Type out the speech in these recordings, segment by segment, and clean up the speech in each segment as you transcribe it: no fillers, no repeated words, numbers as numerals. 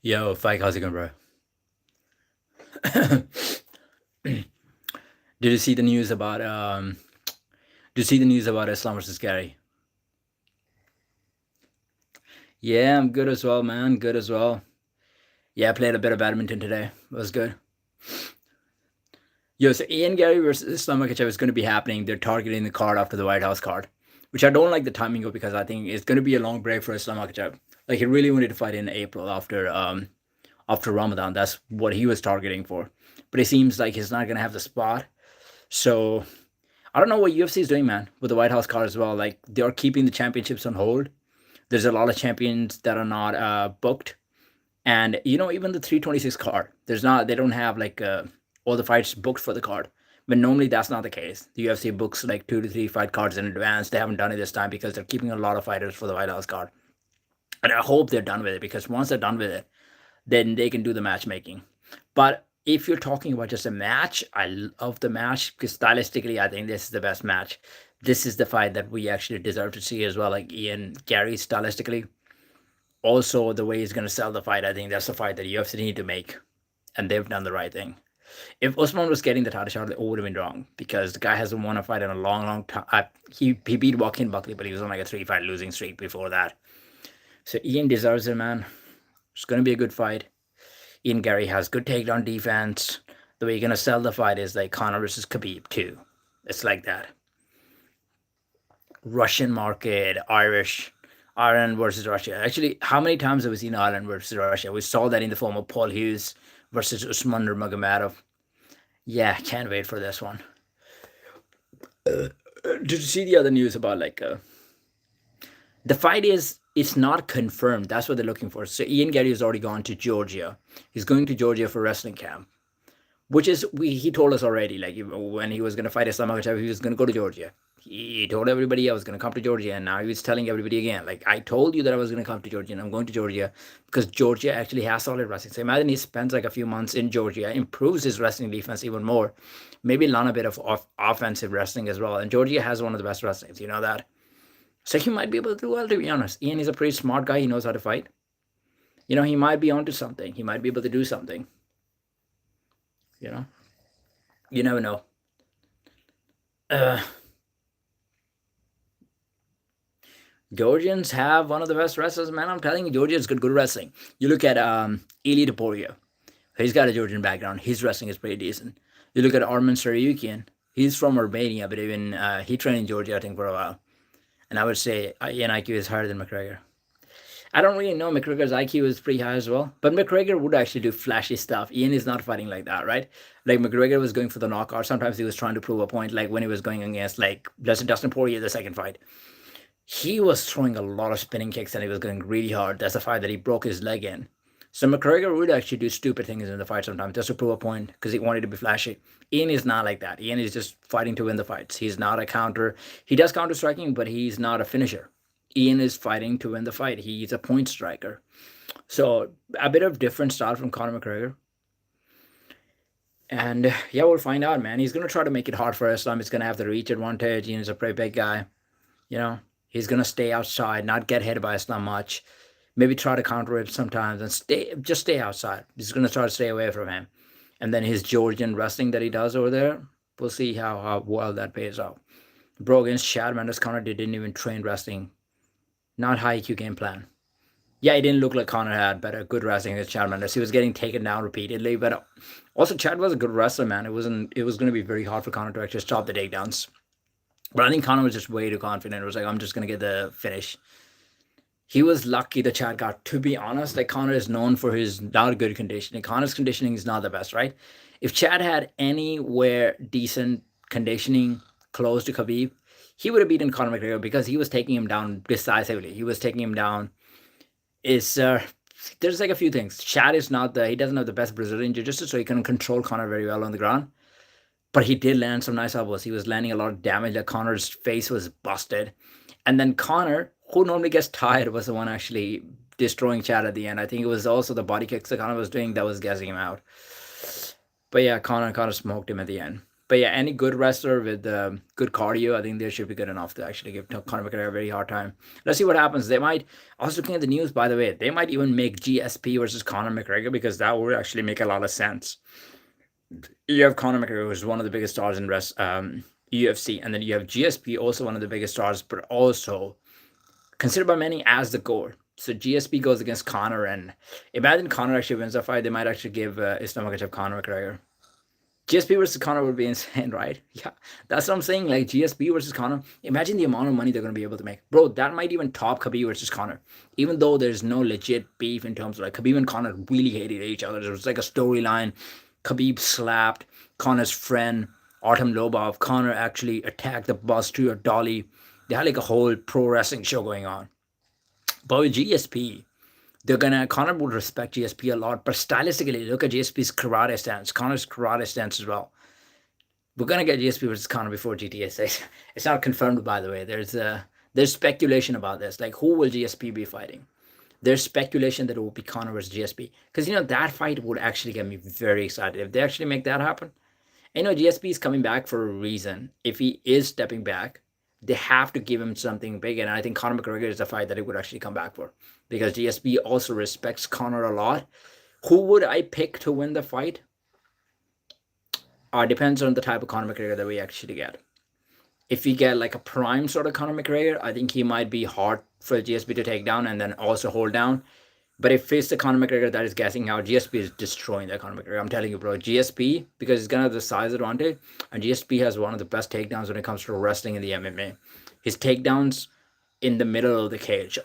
Yo, Fike, how's it going, bro? Did you see the news about Did you see the news about Islam versus Garry? Yeah, I'm good as well, man. Good as well. Yeah, I played a bit of badminton today. It was good. Yo, so Ian Garry versus Islam Makhachev is going to be happening. They're targeting the card after the White House card, which I don't like the timing of because I think it's going to be a long break for Islam Makhachev. Like he really wanted to fight in April after Ramadan. That's what he was targeting for. But it seems like he's not going to have the spot. So I don't know what UFC is doing, man, with the White House card as well. Like they are keeping the championships on hold. There's a lot of champions that are not booked, and even the 326 card. There's not. They don't have like all the fights booked for the card. But normally that's not the case. The UFC books like 2 to 3 fight cards in advance. They haven't done it this time because they're keeping a lot of fighters for the White House card. And I hope they're done with it because once they're done with it, then they can do the matchmaking. But if you're talking about just a match, I love the match because stylistically, I think this is the best match. This is the fight that we actually deserve to see as well, like Ian Garry stylistically. Also, the way he's going to sell the fight, I think that's the fight that UFC need to make, and they've done the right thing. If Usman was getting the title shot, it would have been wrong because the guy hasn't won a fight in a long, long time. He beat Joaquin Buckley, but he was on like a 3 fight losing streak before that. So Ian deserves it, man. It's going to be a good fight. Ian Garry has good takedown defense. The way you're gonna sell the fight is like Conor versus Khabib too. It's like that. Russian market, Irish, Ireland versus Russia. Actually, how many times have we seen Ireland versus Russia? We saw that in the form of Paul Hughes versus Usman Nurmagomedov. Yeah, can't wait for this one. Did you see the other news about like the fight is it's not confirmed. That's what they're looking for. So Ian Garry has already gone to Georgia. He's going to Georgia for wrestling camp, which is he told us already. Like when he was going to fight Islam Makhachev, he was going to go to Georgia. He told everybody I was going to come to Georgia, and now he's telling everybody again. Like I told you that I was going to come to Georgia, and I'm going to Georgia because Georgia actually has solid wrestling. So imagine he spends like a few months in Georgia, improves his wrestling defense even more, maybe learn a bit of offensive wrestling as well. And Georgia has one of the best wrestlings. You know that. So he might be able to do well, to be honest. Ian is a pretty smart guy. He knows how to fight. He might be onto something. He might be able to do something. You know, you never know. Uh, Georgians have one of the best wrestlers, man. I'm telling you, Georgians got good wrestling. You look at Ili Topuria. He's got a Georgian background. His wrestling is pretty decent. You look at Arman Saryukian. He's from Armenia, but even he trained in Georgia, I think, for a while. And I would say Ian IQ is higher than McGregor. I don't really know. McGregor's IQ is pretty high as well. But McGregor would actually do flashy stuff. Ian is not fighting like that, right? Like McGregor was going for the knockout. Sometimes he was trying to prove a point, like when he was going against like Dustin Poirier the second fight. He was throwing a lot of spinning kicks and he was going really hard. That's a fight that he broke his leg in. So McGregor would actually do stupid things in the fight sometimes just to prove a point because he wanted to be flashy. Ian is not like that. Ian is just fighting to win the fights. He's not a counter. He does counter striking, but he's not a finisher. Ian is fighting to win the fight. He's a point striker. So a bit of different style from Conor McGregor. And yeah, we'll find out, man. He's gonna try to make it hard for Islam. He's gonna have the reach advantage. Ian is a pretty big guy. You know, he's gonna stay outside, not get hit by Islam much. Maybe try to counter it sometimes and stay outside. He's gonna try to stay away from him. And then his Georgian wrestling that he does over there, we'll see how well that pays out. Bro, against Chad Mendes, Conor didn't even train wrestling. Not high IQ game plan. Yeah, it didn't look like Conor had better good wrestling against Chad Mendes. He was getting taken down repeatedly, but also Chad was a good wrestler, man. It was going to be very hard for Conor to actually stop the takedowns. But I think Conor was just way too confident. It was like, I'm just going to get the finish. He was lucky that Chad got. To be honest, like Conor is known for his not good conditioning. Conor's conditioning is not the best, right? If Chad had anywhere decent conditioning close to Khabib, he would have beaten Conor McGregor because he was taking him down decisively. He was taking him down. Is There's like a few things. Chad is not he doesn't have the best Brazilian jiu-jitsu, so he can control Conor very well on the ground. But he did land some nice elbows. He was landing a lot of damage. That Conor's face was busted. And then Conor, who normally gets tired, was the one actually destroying Chad at the end. I think it was also the body kicks that Conor was doing that was gassing him out. But yeah, Conor smoked him at the end. But yeah, any good wrestler with good cardio, I think they should be good enough to actually give Conor McGregor a very hard time. Let's see what happens. They might. I was looking at the news, by the way. They might even make GSP versus Conor McGregor because that would actually make a lot of sense. You have Conor McGregor, who's one of the biggest stars in UFC, and then you have GSP, also one of the biggest stars, but also considered by many as the GOAT. So GSP goes against Conor, and imagine Conor actually wins that fight. They might actually give Islam Makhachev Conor McGregor. GSP versus Conor would be insane, right? Yeah, that's what I'm saying. Like GSP versus Conor. Imagine the amount of money they're going to be able to make, bro. That might even top Khabib versus Conor. Even though there's no legit beef in terms of like Khabib and Conor really hated each other. There was like a storyline. Khabib slapped Conor's friend Artem Lobov. Conor actually attacked the bus to a dolly. They had like a whole pro wrestling show going on. But with GSP, Conor would respect GSP a lot, but stylistically, look at GSP's karate stance, Conor's karate stance as well. We're gonna get GSP versus Conor before GTA 6. It's not confirmed, by the way. There's speculation about this. Like, who will GSP be fighting? There's speculation that it will be Conor versus GSP, because that fight would actually get me very excited if they actually make that happen. GSP is coming back for a reason. If he is stepping back, they have to give him something big. And I think Conor McGregor is the fight that he would actually come back for, because GSP also respects Conor a lot. Who would I pick to win the fight? Depends on the type of Conor McGregor that we actually get. If we get like a prime sort of Conor McGregor, I think he might be hard for GSP to take down and then also hold down. But if it's the Conor McGregor that is guessing out, GSP is destroying that Conor McGregor. I'm telling you, bro. GSP, because he's gonna have the size advantage, and GSP has one of the best takedowns when it comes to wrestling in the MMA. His takedowns in the middle of the cage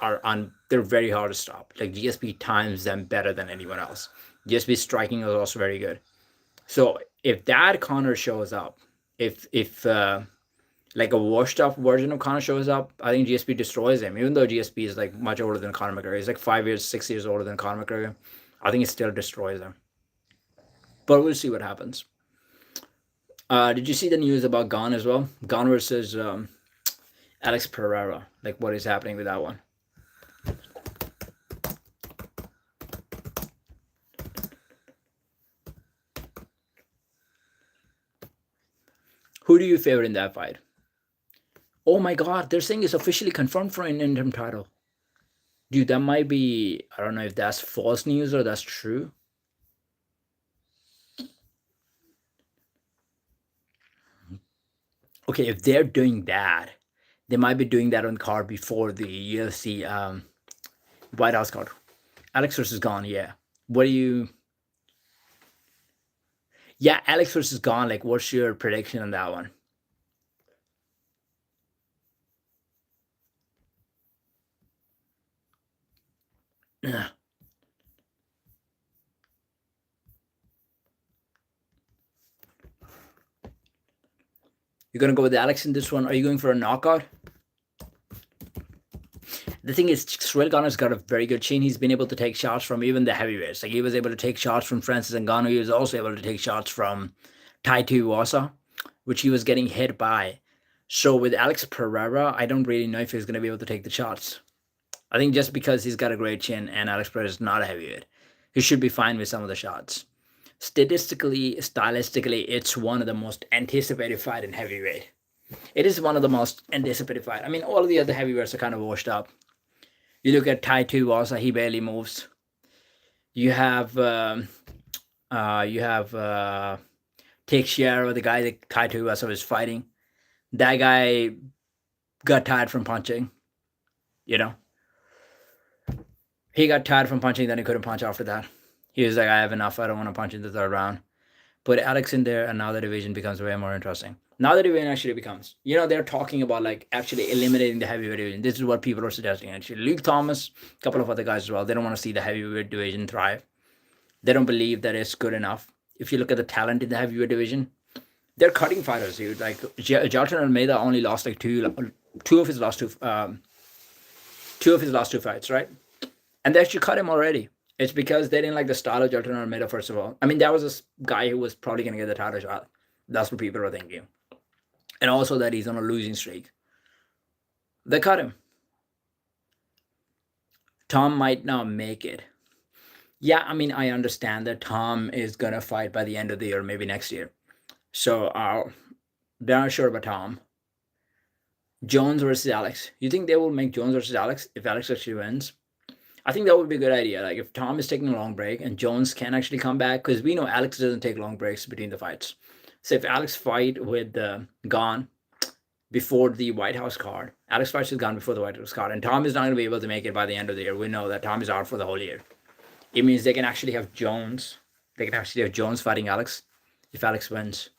they're very hard to stop. Like GSP times them better than anyone else. GSP striking is also very good. So if that Conor shows up, if like a washed up version of Conor shows up, I think GSP destroys him. Even though GSP is like much older than Conor McGregor, he's like 5 years, 6 years older than Conor McGregor. I think it still destroys him. But we'll see what happens. Did you see the news about Gane as well? Gane versus Alex Pereira. Like, what is happening with that one? Who do you favor in that fight? Oh my God, they're saying it's officially confirmed for an interim title. Dude, that might be, I don't know if that's false news or that's true. Okay, if they're doing that, they might be doing that on card before the UFC White House card. Alex versus Gane, yeah. What do you? Yeah, Alex versus Gane. Like, what's your prediction on that one? You're gonna go with Alex in this one. Are you going for a knockout? The thing is, Cyril Gane has got a very good chin. He's been able to take shots from even the heavyweights. Like, he was able to take shots from Francis Ngannou. He was also able to take shots from Tai Tuivasa, which he was getting hit by. So with Alex Pereira, I don't really know if he's going to be able to take the shots. I think just because he's got a great chin and Alex Pereira is not a heavyweight, he should be fine with some of the shots. Statistically, stylistically, it's one of the most anticipated fight in heavyweight. It is one of the most anticipated fight. I mean, all of the other heavyweights are kind of washed up. You look at Tai Tuivasa, he barely moves. You have Teixeira, the guy that Tai Tuivasa was fighting. That guy got tired from punching. You know, he got tired from punching, then he couldn't punch after that. He was like, I have enough. I don't want to punch in the third round. Put Alex in there, and now the division becomes way more interesting. Now the division actually becomes, they're talking about like actually eliminating the heavyweight division. This is what people are suggesting. Actually, Luke Thomas, a couple of other guys as well. They don't want to see the heavyweight division thrive. They don't believe that it's good enough. If you look at the talent in the heavyweight division, they're cutting fighters, dude. Like Jailton Almeida only lost like two of his last two fights, right? And they actually cut him already. It's because they didn't like the style of Jailton Almeida, first of all. I mean, that was a guy who was probably going to get the title shot. That's what people are thinking. And also that he's on a losing streak. They cut him. Tom might not make it. Yeah, I mean, I understand that Tom is going to fight by the end of the year, maybe next year. So they're not sure about Tom. Jones versus Alex. You think they will make Jones versus Alex if Alex actually wins? I think that would be a good idea. Like if Tom is taking a long break and Jones can actually come back, because we know Alex doesn't take long breaks between the fights. So if Alex fight with Gone before the White House card, Alex fights with Gone before the White House card, and Tom is not going to be able to make it by the end of the year. We know that Tom is out for the whole year. It means they can actually have Jones. They can actually have Jones fighting Alex if Alex wins.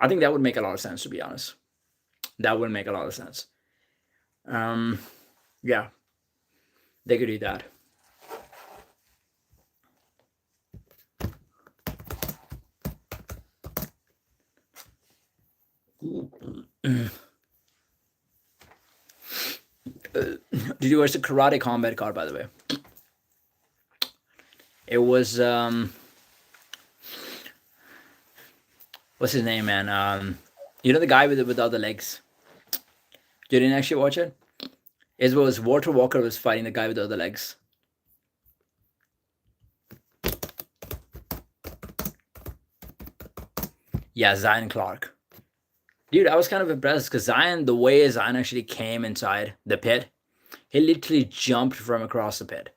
I think that would make a lot of sense, to be honest. That would make a lot of sense. Um, yeah, they could do that. Did you watch the Karate Combat card, by the way? It was what's his name, man? You know the guy without the legs. You didn't actually watch it. It was Walter Walker was fighting the guy without the legs. Yeah, Zion Clark. Dude, I was kind of impressed because Zion, the way Zion actually came inside the pit, he literally jumped from across the pit.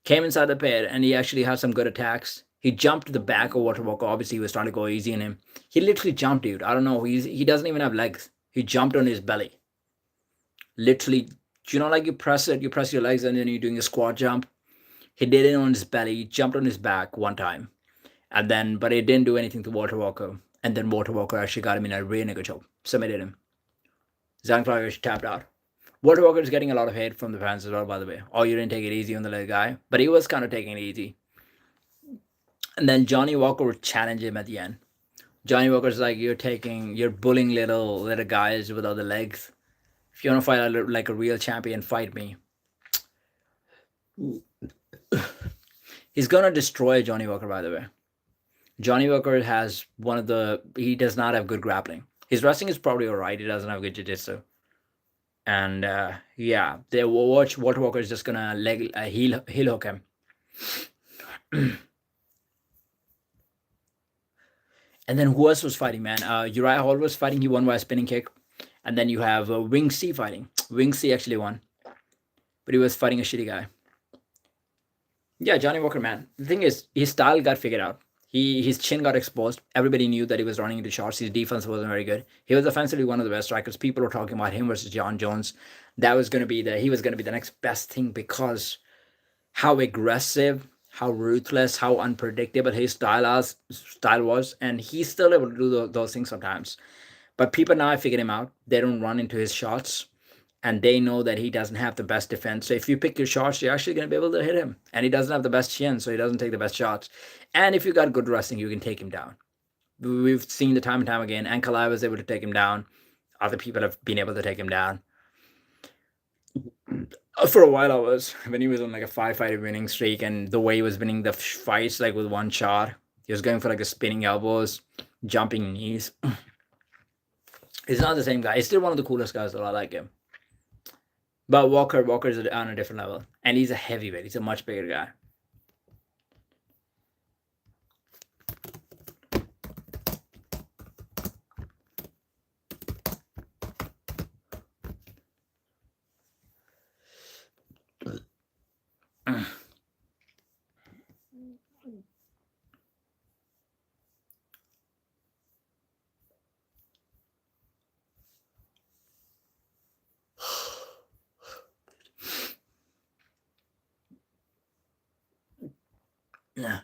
Came inside the pit and he actually had some good attacks. He jumped to the back of Walter Walker. Obviously, he was trying to go easy on him. He literally jumped, dude. I don't know. He doesn't even have legs. He jumped on his belly. Literally, like you press your legs and then you're doing a squat jump. He did it on his belly. He jumped on his back one time. And then, but it didn't do anything to Walter Walker. And then Walter Walker actually got him in a really good choke. Submitted him. Zhang Clark actually tapped out. Walter Walker is getting a lot of hate from the fans as well, by the way. Oh, you didn't take it easy on the little guy. But he was kind of taking it easy. And then Johnny Walker would challenge him at the end. Johnny Walker's like, you're bullying little guys without the legs. If you want to fight like a real champion, fight me. He's gonna destroy Johnny Walker, by the way. Johnny Walker has he does not have good grappling. His wrestling is probably alright. He doesn't have good jiu-jitsu. And yeah, they watch Walter Walker is just gonna heel hook him. And then who else was fighting, man? Uriah Hall was fighting. He won by a spinning kick. And then you have Wing C fighting. Wing C actually won, but he was fighting a shitty guy. Yeah, Johnny Walker, man. The thing is, his style got figured out. His chin got exposed. Everybody knew that he was running into shots. His defense wasn't very good. He was offensively one of the best strikers. People were talking about him versus John Jones. That was going to be he was going to be the next best thing because how aggressive, how ruthless, how unpredictable his style was, and he's still able to do those things sometimes. But people now have figured him out. They don't run into his shots, and they know that he doesn't have the best defense. So if you pick your shots, you're actually going to be able to hit him. And he doesn't have the best chin, so he doesn't take the best shots. And if you got good wrestling, you can take him down. We've seen the time and time again. Ankalaev was able to take him down. Other people have been able to take him down. For a while, when he was on like a 5-fight winning streak, and the way he was winning the fights, like with one shot, he was going for like a spinning elbows, jumping knees. He's not the same guy. He's still one of the coolest guys, though. I like him. But Walker's on a different level, and he's a heavyweight. He's a much bigger guy. Yeah.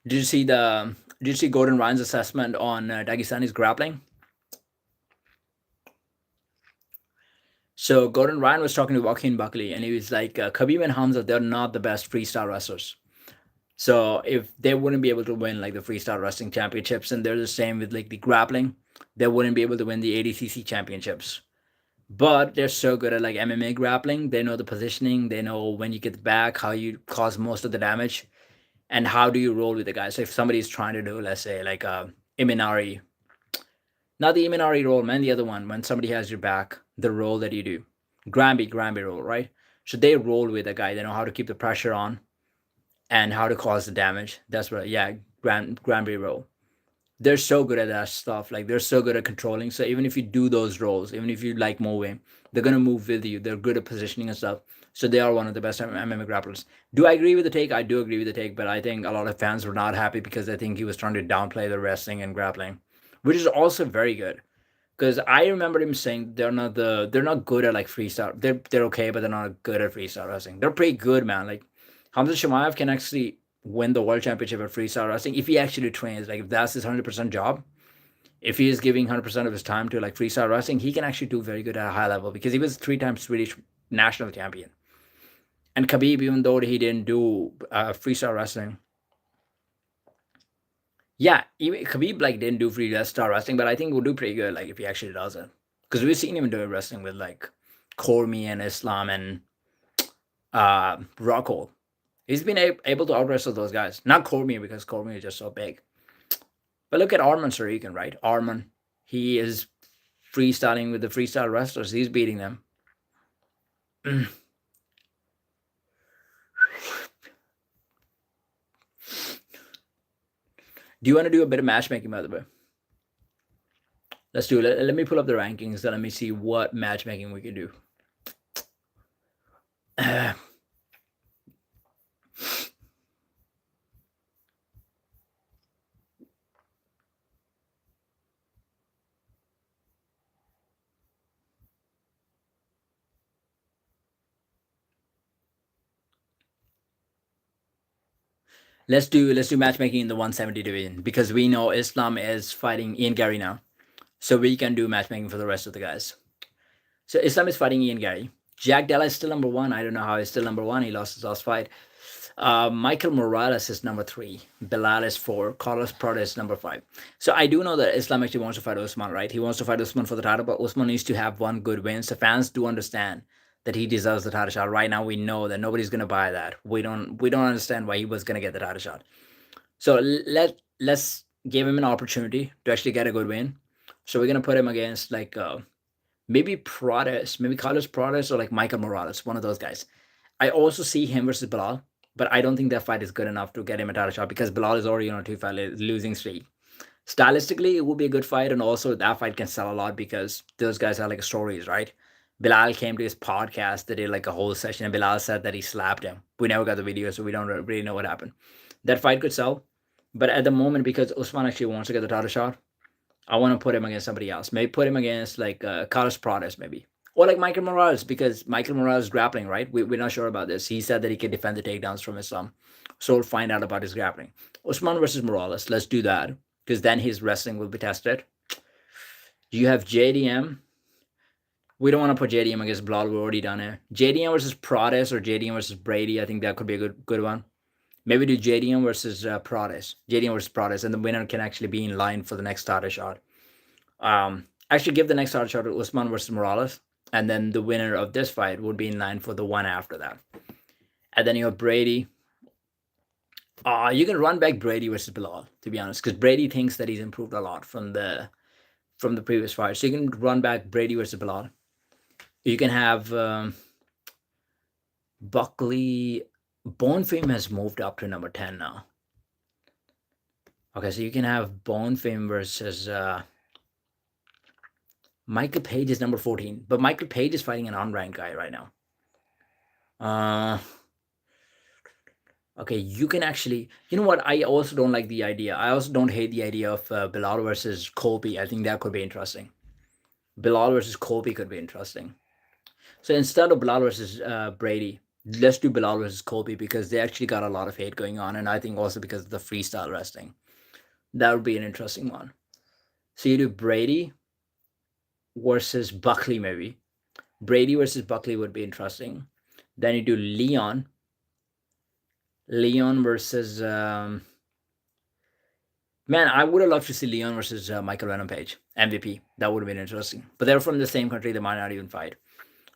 Did you see Gordon Ryan's assessment on Dagestani's grappling? So Gordon Ryan was talking to Joaquin Buckley, and he was like, Khabib and Hamza, they're not the best freestyle wrestlers. So if they wouldn't be able to win like the freestyle wrestling championships, and they're the same with like the grappling, they wouldn't be able to win the ADCC championships. but they're so good at like MMA grappling. They know the positioning. They know when you get back, how you cause most of the damage, and how do you roll with the guy. So if somebody's trying to do, let's say, like a Iminari, not the Iminari roll, man, the other one, when somebody has your back, the roll that you do, Granby roll, right? So they roll with a guy. They know how to keep the pressure on and how to cause the damage. That's what, yeah, Granby roll. They're so good at that stuff. Like they're so good at controlling. So even if you do those roles, even if you like moving, they're gonna move with you. They're good at positioning and stuff. So they are one of the best MMA grapplers. Do I agree with the take? I do agree with the take, but I think a lot of fans were not happy because I think he was trying to downplay the wrestling and grappling, which is also very good. Because I remember him saying they're not good at like freestyle. They're okay, but they're not good at freestyle wrestling. They're pretty good, man. Like Hamza Shemaev can actually win the world championship at freestyle wrestling if he actually trains. Like if that's his 100% job, if he is giving 100% of his time to like freestyle wrestling, he can actually do very good at a high level because he was 3 times Swedish national champion. And Khabib, even though he didn't do freestyle wrestling, yeah, even Khabib like didn't do freestyle wrestling, but I think we'll do pretty good like if he actually does it because we've seen him doing wrestling with like Cormier and Islam and Rockhold. He's been able to out wrestle those guys. Not Cormier because Cormier is just so big. But look at Arman Sarikan, right? Arman, he is freestyling with the freestyle wrestlers. He's beating them. Do you want to do a bit of matchmaking, by the way? Let's do it. Let me pull up the rankings. Then let me see what matchmaking we can do. Let's do matchmaking in the 170 division because we know Islam is fighting Ian Garry now, so we can do matchmaking for the rest of the guys. So Islam is fighting Ian Garry. Jack Della is still number one. I don't know how he's still number one. He lost his last fight. Michael Morales is number three. Bilal is four. Carlos Prada is number five. So I do know that Islam actually wants to fight Usman, right? He wants to fight Usman for the title, but Usman needs to have one good win. So fans do understand that he deserves the title shot. Right now, we know that nobody's gonna buy that. We don't understand why he was gonna get the title shot. So let's give him an opportunity to actually get a good win. So we're gonna put him against like maybe Prades, maybe Carlos Prades or like Michael Morales, one of those guys. I also see him versus Bilal, but I don't think that fight is good enough to get him a title shot because Bilal is already on a 2 fight losing streak. Stylistically, it would be a good fight, and also that fight can sell a lot because those guys are like stories, right? Bilal came to his podcast, they did like a whole session, and Bilal said that he slapped him. We never got the video, so we don't really know what happened. That fight could sell, but at the moment, because Usman actually wants to get the title shot, I want to put him against somebody else. Maybe put him against like Carlos Prades, maybe. Or like Michael Morales, because Michael Morales is grappling, right? We're not sure about this. He said that he can defend the takedowns from Islam. So we'll find out about his grappling. Usman versus Morales. Let's do that. Because then his wrestling will be tested. You have JDM. We don't want to put JDM against Bilal. We've already done it. JDM versus Prades or JDM versus Brady. I think that could be a good one. Maybe do JDM versus Prades. JDM versus Prades. And the winner can actually be in line for the next title shot. Actually, give the next title shot to Usman versus Morales. And then the winner of this fight would be in line for the one after that. And then you have Brady. You can run back Brady versus Bilal, to be honest, because Brady thinks that he's improved a lot from the previous fight. So you can run back Brady versus Bilal. You can have Buckley. Bonefim has moved up to number 10 now. Okay, so you can have Bonefim versus Michael Page is number 14, but Michael Page is fighting an unranked guy right now. Okay, you can actually, you know what? I also don't like the idea. I also don't hate the idea of Bilal versus Colby. I think that could be interesting. Bilal versus Colby could be interesting. So instead of Bilal versus Brady, let's do Bilal versus Colby because they actually got a lot of hate going on, and I think also because of the freestyle wrestling, that would be an interesting one. So you do Brady versus Buckley, maybe. Brady versus Buckley would be interesting. Then you do Leon versus Man, I would have loved to see Leon versus Michael Venom Page, MVP. That would have been interesting. But they're from the same country, they might not even fight.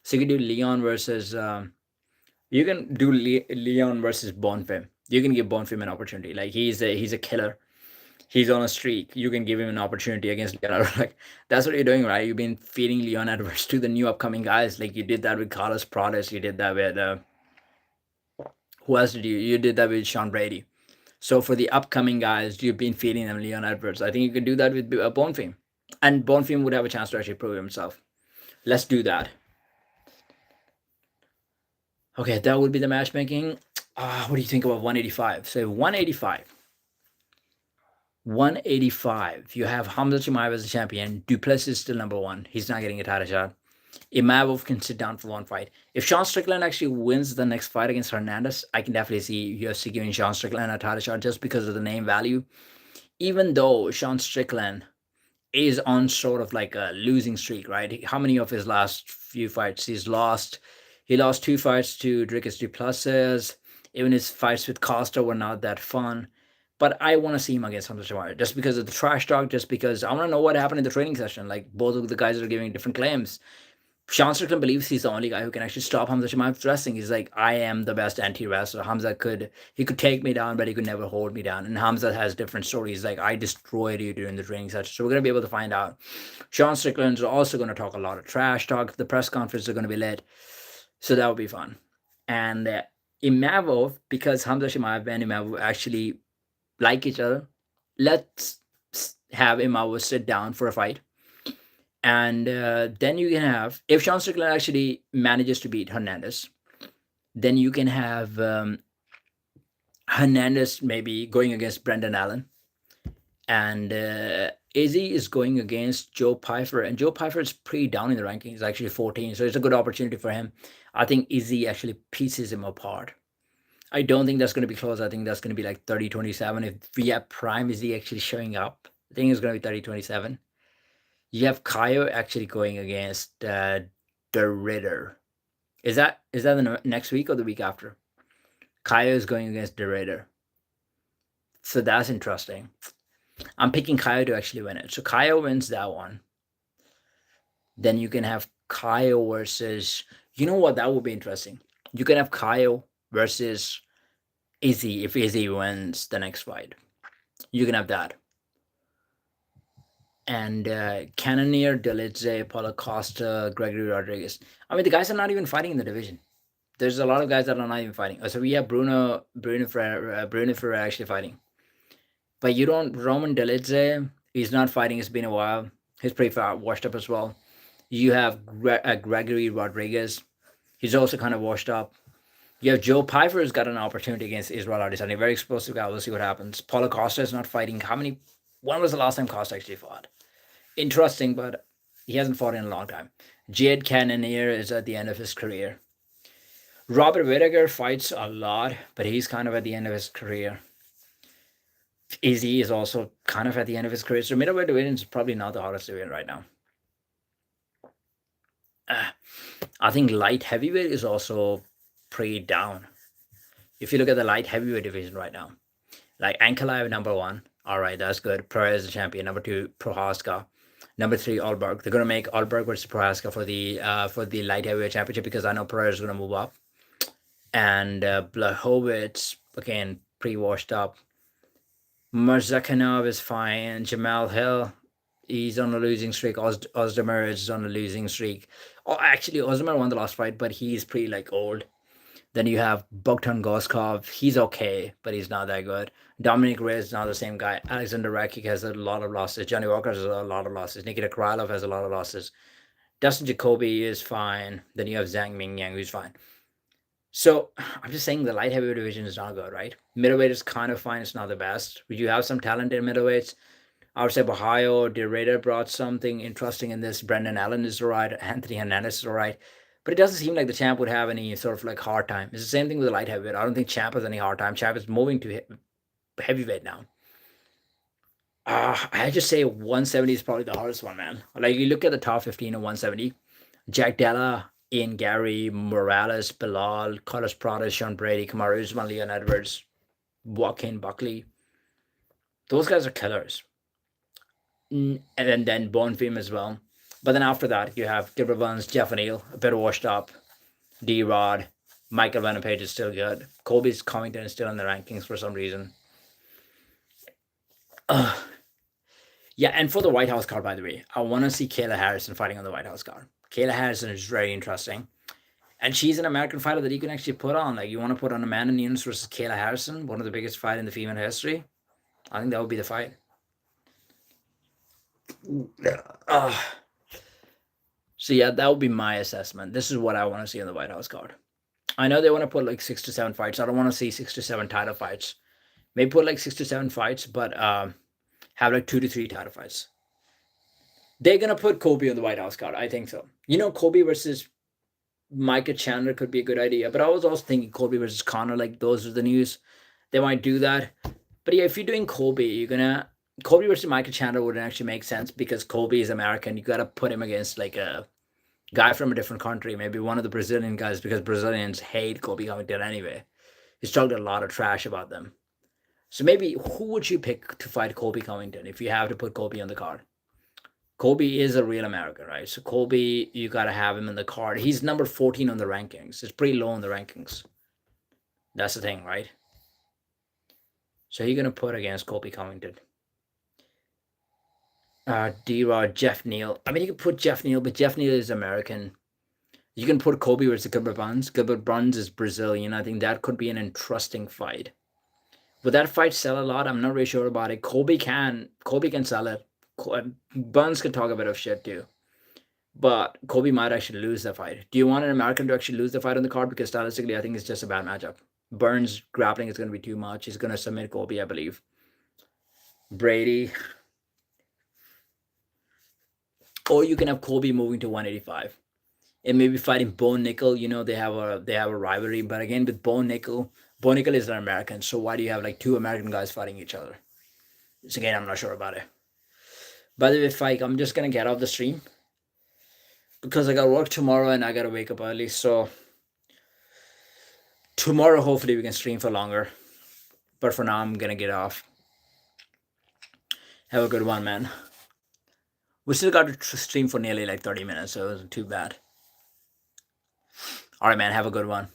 So you can do Leon versus you can do Leon versus Bonfim. You can give Bonfim an opportunity. Like he's a killer. He's on a streak. You can give him an opportunity against Leon Edwards. Like that's what you're doing, right? You've been feeding Leon Edwards to the new upcoming guys. Like you did that with Carlos Pradas. You did that with who else did you? You did that with Sean Brady. So for the upcoming guys, you've been feeding them Leon Edwards. I think you could do that with Bonfim, and Bonfim would have a chance to actually prove himself. Let's do that. Okay, that would be the matchmaking. What do you think about 185? So 185. You have Hamza Chimaev as the champion. Duplessis is still number one. He's not getting a title shot. Imavov can sit down for one fight. If Sean Strickland actually wins the next fight against Hernandez, I can definitely see UFC giving Sean Strickland a title shot just because of the name value. Even though Sean Strickland is on sort of like a losing streak, right? How many of his last few fights he's lost? He lost two fights to Dricus Duplessis. Even his fights with Costa were not that fun. But I want to see him against Hamza Chimaev just because of the trash talk, just because I want to know what happened in the training session. Like both of the guys are giving different claims. Sean Strickland believes he's the only guy who can actually stop Hamza Chimaev's wrestling. He's like, I am the best anti-wrestler. Hamza could take me down, but he could never hold me down. And Hamza has different stories. Like, I destroyed you during the training session. So we're going to be able to find out. Sean Strickland's also going to talk a lot of trash talk. The press conferences are going to be lit. So that would be fun. And Imavov, because Hamza Chimaev and Imavov actually like each other, let's have Imavov sit down for a fight. And then you can have, if Sean Strickland actually manages to beat Hernandez, then you can have Hernandez maybe going against Brendan Allen. And Izzy is going against Joe Pfeiffer. And Joe Pfeiffer is pretty down in the rankings, actually 14. So it's a good opportunity for him. I think Izzy actually pieces him apart. I don't think that's going to be close. I think that's going to be like 30-27. If we have Prime Izzy actually showing up, I think it's going to be 30-27. You have Kaio actually going against the Ritter. Is that the next week or the week after? Kaio is going against the Ritter. So that's interesting. I'm picking Kaio to actually win it. So Kaio wins that one. Then you can have Kaio versus, you know what, that would be interesting. You can have Kaio versus Izzy if Izzy wins the next fight. You can have that. And Cannonier, Delidze, Paulo Costa, Gregory Rodriguez. I mean, the guys are not even fighting in the division. There's a lot of guys that are not even fighting. So we have Bruno Ferreira actually fighting. But you don't, Roman Delidze, he's not fighting. It's been a while. He's pretty far washed up as well. You have Gregory Rodriguez. He's also kind of washed up. You have Joe Pfeiffer has got an opportunity against Israel Adesanya. Very explosive guy. We'll see what happens. Paulo Costa is not fighting. When was the last time Costa actually fought? Interesting, but he hasn't fought in a long time. Jade Cannonier is at the end of his career. Robert Whittaker fights a lot, but he's kind of at the end of his career. Izzy is also kind of at the end of his career. So middleweight division is probably not the hardest division right now. I think light heavyweight is also pretty down. If you look at the light heavyweight division right now, like Ankalaev number one, all right, that's good. Perez the champion. Number two, Prohaska. Number three, Alberg. They're gonna make Alberg versus Prohaska for the light heavyweight championship because I know Perez is gonna move up. And Blachowicz again, pretty washed up. Mirzakhanov is fine. Jamal Hill, he's on a losing streak. Ozdemir is on a losing streak. Oh, actually, Ozdemir won the last fight, but he's pretty like old. Then you have Bogdan Goskov. He's okay, but he's not that good. Dominic Reyes is not the same guy. Alexander Rakic has a lot of losses. Johnny Walker has a lot of losses. Nikita Krylov has a lot of losses. Dustin Jacoby is fine. Then you have Zhang Mingyang, who's fine. So I'm just saying the light heavyweight division is not good, right? Middleweight is kind of fine. It's not the best. We do have some talent in middleweights. I would say Ohio, De Raider brought something interesting in this. Brendan Allen is all right. Anthony Hernandez is all right. But it doesn't seem like the champ would have any sort of like hard time. It's the same thing with the light heavyweight. I don't think champ has any hard time. Champ is moving to heavyweight now. I just say 170 is probably the hardest one, man. Like you look at the top 15 of 170, Jack Della, Ian Garry, Morales, Bilal, Carlos Prada, Sean Brady, Kamaru Usman, Leon Edwards, Joaquin Buckley. Those guys are killers. And then Bonfim as well. But then after that, you have Gilbert Burns, Jeff O'Neill, a bit washed up. D Rod, Michael Van Page is still good. Colby's Covington is still in the rankings for some reason. Yeah, and for the White House card, by the way, I want to see Kayla Harrison fighting on the White House card. Kayla Harrison is very interesting. And she's an American fighter that you can actually put on. Like, you want to put on Amanda Nunes versus Kayla Harrison, one of the biggest fights in the female history. I think that would be the fight. So yeah, that would be my assessment. This is what I want to see on the White House card. I know they want to put like 6 to 7 fights. I don't want to see 6 to 7 title fights. Maybe put like 6 to 7 fights, but have like 2 to 3 title fights. They're gonna put Kobe on the White House card. I think so. You know, Kobe versus Micah Chandler could be a good idea. But I was also thinking Kobe versus Connor. Like, those are the news. They might do that. But yeah, if you're doing Kobe, you're gonna Kobe versus Micah Chandler wouldn't actually make sense because Kobe is American. You gotta put him against like a guy from a different country, maybe one of the Brazilian guys, because Brazilians hate Kobe Covington anyway. He's talked a lot of trash about them. So maybe who would you pick to fight Kobe Covington if you have to put Kobe on the card? Kobe is a real American, right? So Kobe, you gotta have him in the card. He's number 14 on the rankings. It's pretty low on the rankings. That's the thing, right? So you're gonna put against Kobe Covington. D-Rod, Jeff Neal. I mean, you can put Jeff Neal, but Jeff Neal is American. You can put Kobe versus Gilbert Burns. Gilbert Burns is Brazilian. I think that could be an interesting fight. Would that fight sell a lot? I'm not really sure about it. Kobe can sell it. Burns can talk a bit of shit too. But Kobe might actually lose the fight. Do you want an American to actually lose the fight on the card? Because stylistically, I think it's just a bad matchup. Burns grappling is going to be too much. He's going to submit Kobe, I believe. Brady. Or you can have Kobe moving to 185. And maybe fighting Bo Nickel. You know, they have a rivalry. But again, with Bo Nickel is an American. So why do you have like 2 American guys fighting each other? So again, I'm not sure about it. By the way, Fike, I'm just going to get off the stream because I got work tomorrow and I got to wake up early. So tomorrow, hopefully, we can stream for longer. But for now, I'm going to get off. Have a good one, man. We still got to stream for nearly like 30 minutes, so it wasn't too bad. All right, man. Have a good one.